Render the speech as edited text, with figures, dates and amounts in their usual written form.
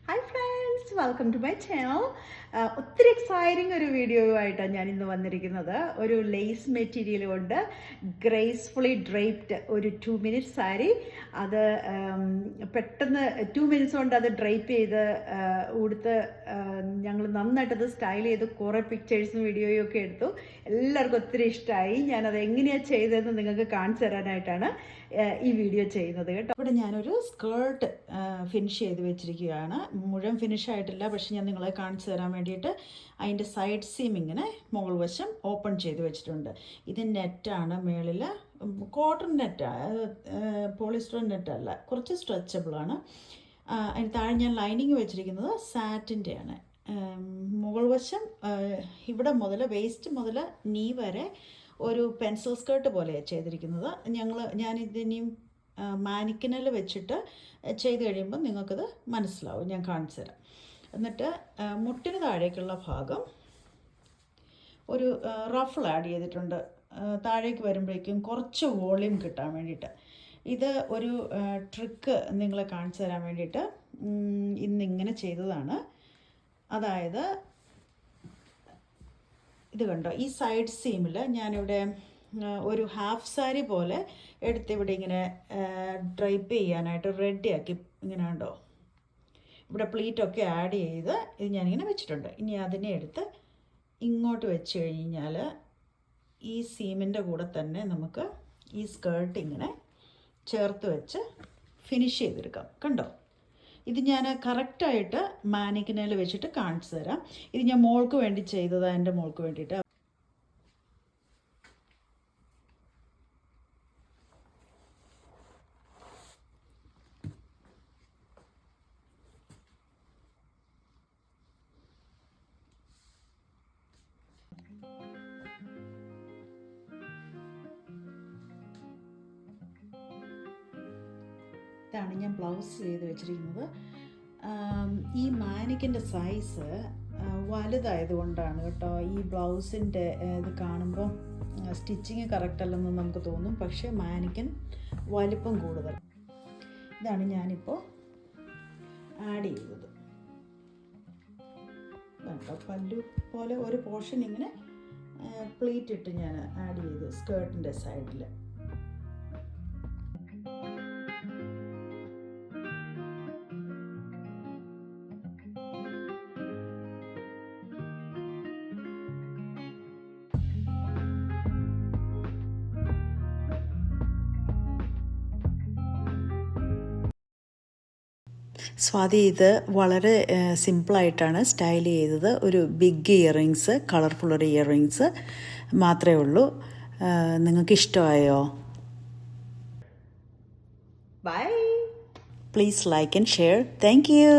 Hi friends, welcome to my channel. ഒത്തിരി exciting ഒരു വീഡിയോയുമായിട്ടാണ് ഞാൻ ഇന്ന് വന്നിരിക്കുന്നത്. ഒരു ലേസ് മെറ്റീരിയൽ കൊണ്ട് ഗ്രേസ്ഫുള്ളി ഡ്രൈപ്ഡ് ഒരു 2 മിനിറ്റ്സ് സാരി. അത് പെട്ടെന്ന് 2 മിനിറ്റ്സ് കൊണ്ട് അത് ഡ്രൈപ്പ് ചെയ്ത് ഉടുത്ത് ഞങ്ങൾ നന്നായിട്ടത് സ്റ്റൈൽ ചെയ്ത് കുറേ പിക്ചേഴ്സും വീഡിയോയും ഒക്കെ എടുത്തു. എല്ലാവർക്കും ഒത്തിരി ഇഷ്ടമായി. ഞാനത് എങ്ങനെയാണ് ചെയ്തതെന്ന് നിങ്ങൾക്ക് കാണിച്ചു തരാനായിട്ടാണ് ഈ വീഡിയോ ചെയ്യുന്നത് കേട്ടോ. ഇവിടെ ഞാനൊരു സ്കേർട്ട് ഫിനിഷ് ചെയ്ത് വെച്ചിരിക്കുകയാണ്. മുഴുവൻ ഫിനിഷ് ആയിട്ടില്ല, പക്ഷെ ഞാൻ നിങ്ങളെ കാണിച്ചു തരാൻ വേണ്ടിയിട്ട് അതിൻ്റെ സൈഡ് സീം ഇങ്ങനെ മുകൾ വശം ഓപ്പൺ ചെയ്ത് വെച്ചിട്ടുണ്ട്. ഇത് നെറ്റാണ്, മേളിൽ കോട്ടൺ നെറ്റാണ്, പോളിസ്റ്റർ നെറ്റല്ല, കുറച്ച് സ്ട്രെച്ചബിളാണ്. അതിന് താഴെ ഞാൻ ലൈനിങ് വെച്ചിരിക്കുന്നത് സാറ്റിൻ്റെയാണ്. മുകൾ വശം ഇവിടെ മുതൽ വേസ്റ്റ് മുതൽ നീ വരെ ഒരു പെൻസിൽ സ്കേർട്ട് പോലെയാണ് ചെയ്തിരിക്കുന്നത്. ഞാനിതിനെയും മാനിക്കിനിൽ വെച്ചിട്ട് ചെയ്ത് കഴിയുമ്പോൾ നിങ്ങൾക്കത് മനസ്സിലാവും. ഞാൻ കാണിച്ചു തരാം. എന്നിട്ട് മുട്ടിന് താഴേക്കുള്ള ഭാഗം ഒരു റഫിൾ ആഡ് ചെയ്തിട്ടുണ്ട്, താഴേക്ക് വരുമ്പോഴേക്കും കുറച്ച് വോളിയം കിട്ടാൻ വേണ്ടിയിട്ട്. ഇത് ഒരു ട്രിക്ക് നിങ്ങളെ കാണിച്ചു തരാൻ വേണ്ടിയിട്ട് ഇന്നിങ്ങനെ ചെയ്തതാണ്. അതായത് ഇത് കണ്ടോ, ഈ സൈഡ് സീമിൽ ഞാനിവിടെ ഒരു ഹാഫ് സാരി പോലെ എടുത്തിവിടെ ഇങ്ങനെ ഡ്രൈപ്പ് ചെയ്യാനായിട്ട് റെഡിയാക്കി ഇങ്ങനെ കണ്ടോ, ഇവിടെ പ്ലീറ്റൊക്കെ ആഡ് ചെയ്ത് ഇത് ഞാനിങ്ങനെ വെച്ചിട്ടുണ്ട്. ഇനി അതിനെ എടുത്ത് ഇങ്ങോട്ട് വെച്ച് കഴിഞ്ഞാൽ ഈ സീമിൻ്റെ കൂടെ തന്നെ നമുക്ക് ഈ സ്കേർട്ട് ഇങ്ങനെ ചേർത്ത് വെച്ച് ഫിനിഷ് ചെയ്തെടുക്കാം. കണ്ടോ, ഇത് ഞാൻ കറക്റ്റായിട്ട് മാനിക്കിനിൽ വെച്ചിട്ട് കാണിച്ചു തരാം. ഇത് ഞാൻ മോൾക്ക് വേണ്ടി ചെയ്തതാണ്, എൻ്റെ മോൾക്ക് വേണ്ടിയിട്ട്. ഇതാണ് ഞാൻ ബ്ലൗസ് ചെയ്ത് വെച്ചിരിക്കുന്നത്. ഈ മാനിക്കിൻ്റെ സൈസ് വലുതായതുകൊണ്ടാണ് കേട്ടോ. ഈ ബ്ലൗസിൻ്റെ ഇത് കാണുമ്പോൾ സ്റ്റിച്ചിങ് കറക്റ്റ് അല്ലെന്ന് നമുക്ക് തോന്നും, പക്ഷേ മാനിക്കൻ വലിപ്പം കൂടുതൽ. ഇതാണ് ഞാനിപ്പോൾ ആഡ് ചെയ്തത്. കേട്ടോ, പല്ലു പോലെ ഒരു പോർഷൻ ഇങ്ങനെ പ്ലീറ്റ് ഇട്ട് ഞാൻ ആഡ് ചെയ്തു സ്കേർട്ടിൻ്റെ സൈഡിൽ. സ്വാതി ഇത് വളരെ സിമ്പിളായിട്ടാണ് സ്റ്റൈൽ ചെയ്തത്. ഒരു ബിഗ് ഇയറിങ്സ്, കളർഫുള്ളൊരു ഇയറിങ്സ് മാത്രമേ ഉള്ളൂ. നിങ്ങൾക്ക് ഇഷ്ടമായോ? Bye. Please like and share. Thank U.